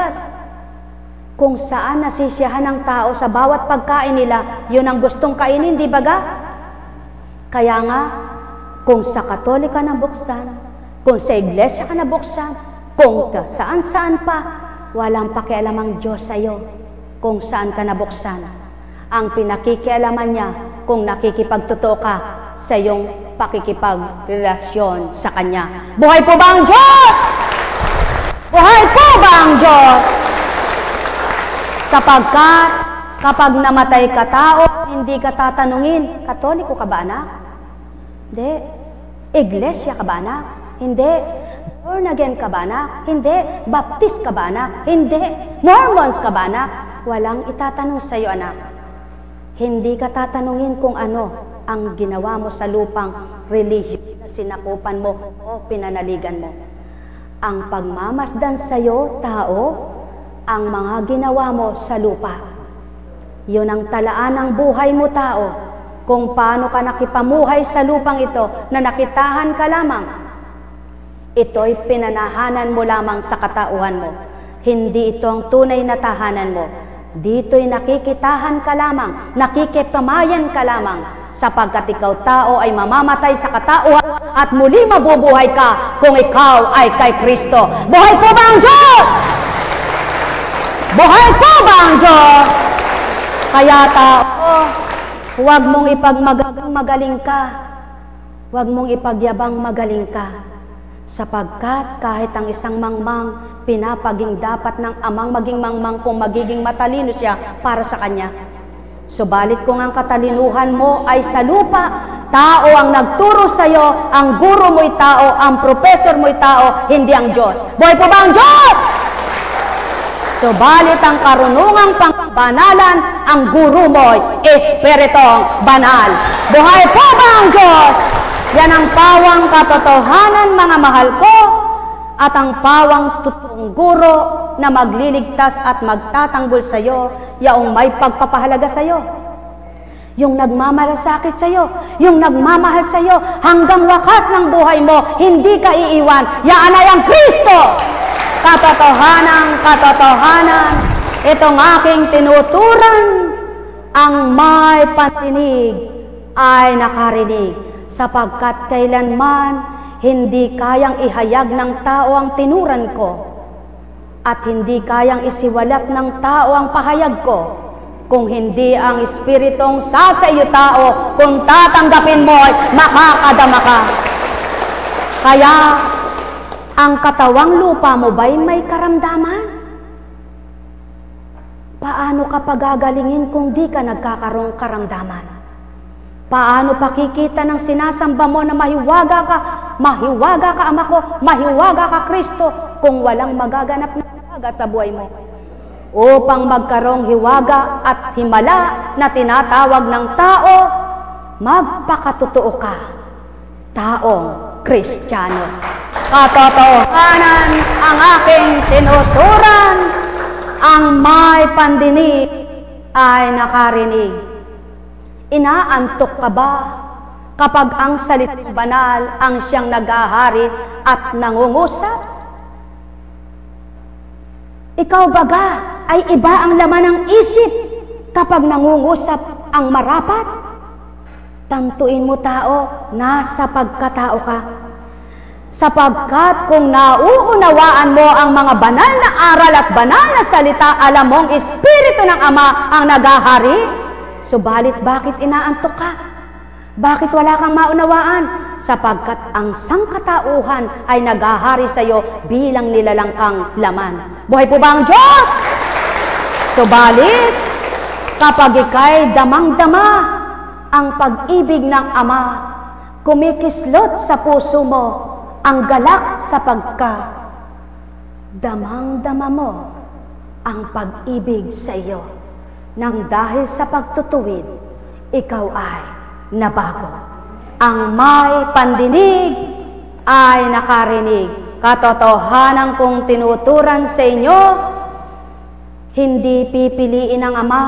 labas. Kung saan nasisiyahan ng tao sa bawat pagkain nila, yun ang gustong kainin, di ba ga? Kaya nga, kung sa Katolika nabuksan, kung sa Iglesia ka nabuksan, kung saan-saan pa, walang pakialam ang Diyos sa iyo kung saan ka nabuksan. Ang pinakikialaman niya kung nakikipagtotoo ka sa iyong pakikipagrelasyon sa Kanya. Buhay po ba ang Diyos? Buhay po ba ang Diyos? Sapagkat kapag namatay ka tao, hindi ka tatanungin, Katoliko ka ba anak? Hindi. Iglesia ka ba anak? Hindi. Born again ka ba anak? Hindi. Baptist ka ba anak? Hindi. Mormons ka ba anak? Walang itatanong sa iyo anak. Hindi ka tatanungin kung ano ang ginawa mo sa lupang relihiyon na sinakupan mo o pinanaligan mo. Ang pagmamasdan sa iyo, tao, ang mga ginawa mo sa lupa. Yun ang talaan ng buhay mo, tao, kung paano ka nakipamuhay sa lupang ito na nakitahan ka lamang. Ito'y pinanahanan mo lamang sa katauhan mo. Hindi ito ang tunay na tahanan mo. Dito'y nakikitahan ka lamang, nakikipamayan ka lamang, sapagkat ikaw tao ay mamamatay sa katauhan at muli mabubuhay ka kung ikaw ay kay Kristo. Buhay po ba ang Diyos? Buhay po ba ang Diyos? Kaya tao, huwag mong ipagmagaling magaling ka. Huwag mong ipagyabang magaling ka. Sapagkat kahit ang isang mangmang, pinapaging dapat ng amang maging mangmang kung magiging matalino siya para sa kanya. Subalit kung ang katalinuhan mo ay sa lupa, tao ang nagturo sa iyo, ang guro mo'y tao, ang professor mo'y tao, hindi ang Diyos. Buhay po ba ang Diyos? Subalit ang karunungang pangbanalan, ang guru mo'y Espiritong Banal. Buhay po ba ang Diyos? Yan ang pawang katotohanan, mga mahal ko, at ang pawang totoong guro na magliligtas at magtatanggol sa iyo, yaong may pagpapahalaga sa iyo. Yung nagmamalasakit sa iyo, yung nagmamahal sa iyo, hanggang wakas ng buhay mo, hindi ka iiwan. Yaan ay ang Kristo! Katotohanan, itong aking tinuturan, ang may pandinig ay nakarinig, sapagkat kailanman hindi kayang ihayag ng tao ang tinuran ko, at hindi kayang isiwalat ng tao ang pahayag ko, kung hindi ang Espiritong sa iyo tao, kung tatanggapin mo ay makakadama ka. Kaya, ang katawang lupa mo ba'y may karamdaman? Paano ka pagagalingin kung di ka nagkakaroong karamdaman? Paano pakikita ng sinasamba mo na mahiwaga ka Ama ko, mahiwaga ka Kristo, kung walang magaganap na hiwaga sa buhay mo? Upang magkaroong hiwaga at himala na tinatawag ng tao, magpakatotoo ka, taong Kristiyano. Katotohanan ang aking tinuturan, ang may pandinig ay nakarinig. Inaantok ka ba kapag ang salitang banal ang siyang naghahari at nangungusap? Ikaw baga ay iba ang laman ng isip kapag nangungusap ang marapat? Tantuin mo tao, nasa pagkatao ka. Sapagkat kung nauunawaan mo ang mga banal na aral at banal na salita, alam mong Espiritu ng Ama ang naghahari. Subalit bakit inaantok ka? Bakit wala kang maunawaan? Sapagkat ang sangkatauhan ay naghahari sa iyo bilang nilalangkang laman. Buhay po ba ang Diyos? Subalit, kapag ika'y damang-dama ang pag-ibig ng Ama, kumikislot sa puso mo ang galak sa damang-dama mo ang pag-ibig sa iyo, nang dahil sa pagtutuwid, ikaw ay nabago. Ang may pandinig ay nakarinig. Katotohanan kong tinuturan sa inyo, hindi pipiliin ng Ama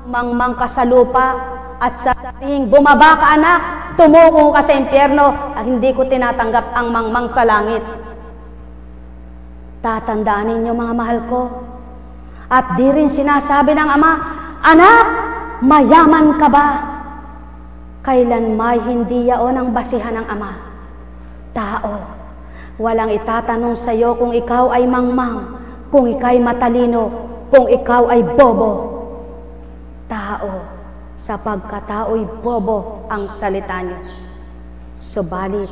mangmang ka sa lupa at sasabihin, bumaba ka anak, tumuko ka sa impyerno, hindi ko tinatanggap ang mangmang sa langit. Tatandaan ninyo mga mahal ko. At di rin sinasabi ng Ama, "Anak, mayaman ka ba?" Kailan may hindi yaon ang basihan ng Ama. Tao, walang itatanong sa iyo kung ikaw ay mangmang, kung ikaw ay matalino, kung ikaw ay bobo. Tao, sa pagkatao'y bobo ang salita niyo. Subalit,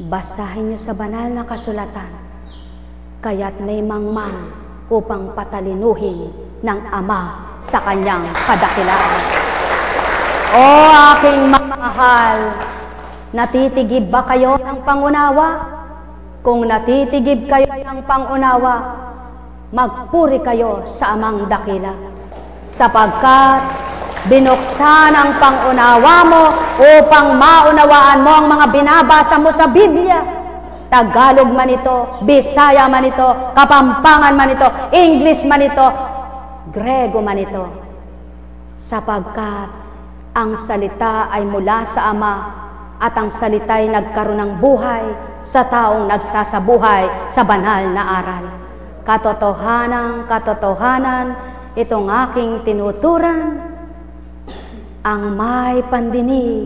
basahin niyo sa banal na kasulatan, kaya't may mangmang upang patalinuhin ng Ama sa kanyang kadakilaan. O aking mahal, natitigib ba kayo ng pangunawa? Kung natitigib kayo ng pangunawa, magpuri kayo sa Amang dakila, sapagkat binuksan ang pangunawa mo upang maunawaan mo ang mga binabasa mo sa Biblia. Tagalog man ito, Bisaya man ito, Kapampangan man ito, English man ito, Grego man ito. Sapagkat ang salita ay mula sa Ama at ang salita ay nagkaroon ng buhay sa taong nagsasabuhay sa banal na aral. Katotohanan, itong aking tinuturan, ang may pandinig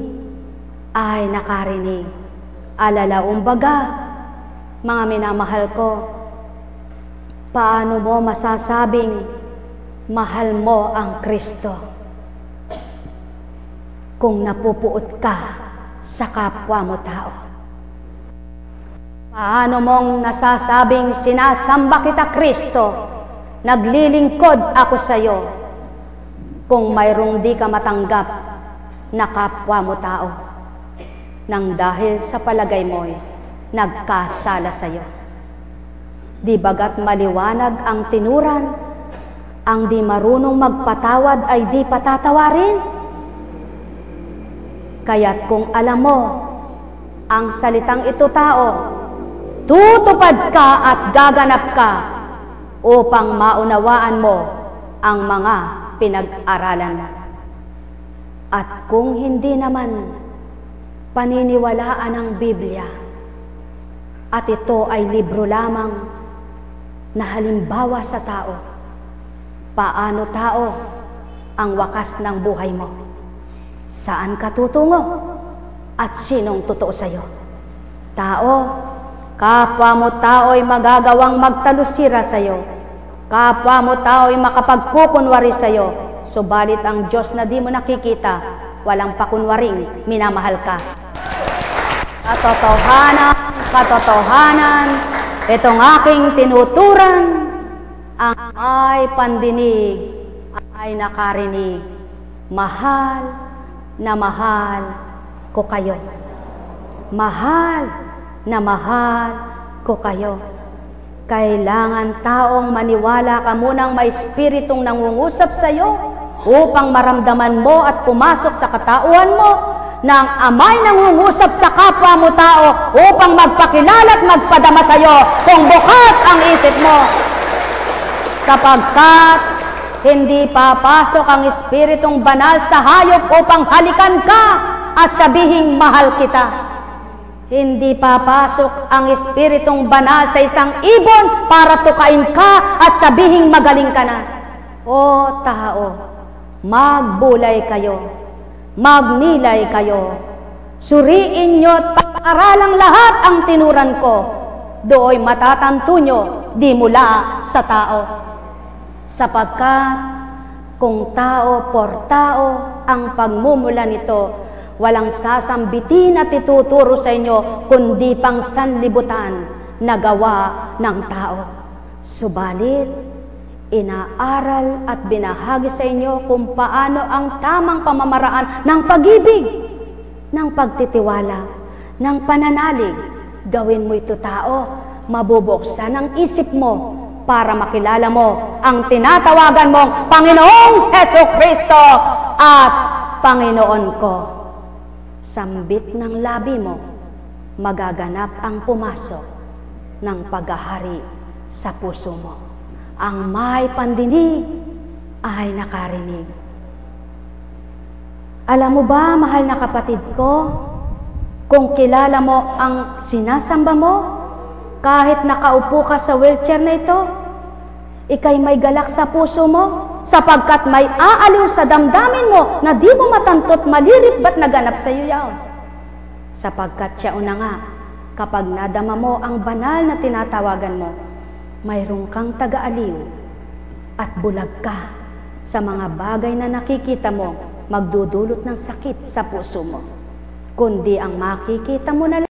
ay nakarinig. Alalaumbaga, mga minamahal ko, paano mo masasabing mahal mo ang Kristo kung napupuot ka sa kapwa mo tao? Paano mong nasasabing sinasamba kita Kristo, naglilingkod ako sa iyo, kung mayroong di ka matanggap na kapwa mo tao, nang dahil sa palagay mo'y nagkasala sa iyo? Di bagat maliwanag ang tinuran, ang di marunong magpatawad ay di patatawarin? Kaya't kung alam mo ang salitang ito tao, tutupad ka at gaganap ka upang maunawaan mo ang mga pinag-aralan. At kung hindi naman paniniwalaan ang Biblia, at ito ay libro lamang na halimbawa sa tao, paano tao ang wakas ng buhay mo? Saan ka tutungo? At sinong totoo sa iyo? Tao, kapwa mo tao'y magagawang magtalusira sa iyo. Kapwa mo tao'y makapagkukunwari sa iyo. Subalit ang Diyos na di mo nakikita, walang pakunwaring minamahal ka. Katotohanan, itong aking tinuturan, ang ay pandinig ay nakarinig. Mahal na mahal ko kayo. Mahal na mahal ko kayo. Kailangan taong maniwala ka munang may espiritong nangungusap sa iyo upang maramdaman mo at pumasok sa katauhan mo na ang Ama'y nangungusap sa kapwa mo tao upang magpakilala at magpadama sa iyo kung bukas ang isip mo. Sapagkat hindi papasok ang espiritong banal sa hayop upang halikan ka at sabihing mahal kita. Hindi papasok ang espiritong banal sa isang ibon para tukain ka at sabihing magaling ka na. O tao, magbulay kayo, magnilay kayo, suriin nyo at pag-aralang lahat ang tinuran ko. Dooy matatanto nyo, di mula sa tao. Sapagkat kung tao por tao ang pagmumula nito, walang sasambitin at ituturo sa inyo kundi pang sanlibutan na gawa ng tao. Subalit, inaaral at binahagi sa inyo kung paano ang tamang pamamaraan ng pag-ibig, ng pagtitiwala, ng pananalig. Gawin mo ito tao, mabubuksan ang isip mo para makilala mo ang tinatawagan mong Panginoong Hesukristo at Panginoon ko. Sambit ng labi mo, magaganap ang pumasok ng paghahari sa puso mo. Ang may pandinig ay nakarinig. Alam mo ba, mahal na kapatid ko, kung kilala mo ang sinasamba mo, kahit nakaupo ka sa wheelchair na ito, ikay may galak sa puso mo, sapagkat may aaliw sa damdamin mo na di mo matantot malirip ba't naganap sa iyo yaon. Sapagkat siya una nga, kapag nadama mo ang banal na tinatawagan mo, mayroong kang taga-aliw at bulag ka sa mga bagay na nakikita mo magdudulot ng sakit sa puso mo. Kundi ang makikita mo na